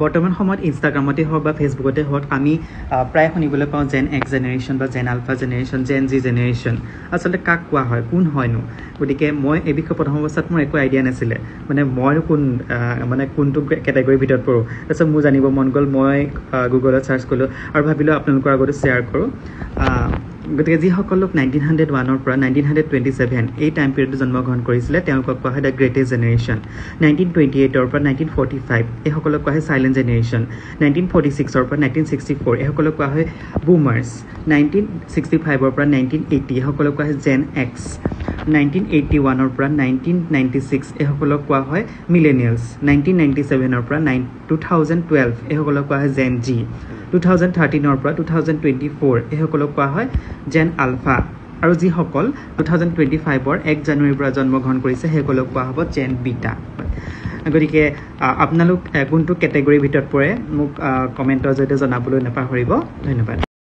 বৰ্তমান সময়ত ইনষ্টাগ্ৰামতে হওক বা ফেচবুকতে হওক আমি প্ৰায় শুনিবলৈ পাওঁ জেন এক্স জেনেৰেশ্যন বা জেন আলফা জেনেৰেশ্যন জেন জি জেনেৰেশ্যন আচলতে কাক কোৱা হয় কোন হয়নো গতিকে মই এই বিষয়ে প্ৰথম অৱস্থাত মোৰ একো আইডিয়া নাছিলে মানে মই কোনটো কেটেগৰীৰ ভিতৰত পৰোঁ তাৰপিছত মোৰ জানিব মন গ'ল মই গুগলত চাৰ্চ কৰিলোঁ আৰু ভাবিলোঁ আপোনালোকৰ আগতে শ্বেয়াৰ কৰোঁ গতিকে যিসকল লোক 1901 পৰা 1927 এই টাইম পিৰিয়ডত জন্মগ্ৰহণ কৰিছিলে তেওঁলোকক কোৱা হয় দ্য গ্ৰেটেষ্ট জেনেৰেশ্যন 1928 পৰা 1945 এইসকলক কোৱা হয় চাইলেণ্ট জেনেৰেশ্যন 1946 পৰা 1964 এইসকলক কোৱা হয় বুমাৰ্ছ 1965 পৰা 1980 এইসকলক কোৱা হয় জেন এক্স 1981 পৰা 1996 এইসকলক কোৱা হয় মিলেনিয়েলছ 1997 পৰা 2012 এইসকলক কোৱা হয় জেন জি 2013 পৰা 2024 এইসকলক কোৱা হয় জেন আলফা আৰু যিসকল 2025 1 জানুৱাৰীৰ পৰা জন্মগ্ৰহণ কৰিছে সেইসকলক কোৱা হ'ব জেন বিটা গতিকে আপোনালোক কোনটো কেটেগৰীৰ ভিতৰত পৰে মোক কমেণ্টৰ জৰিয়তে জনাবলৈ নাপাহৰিব ধন্যবাদ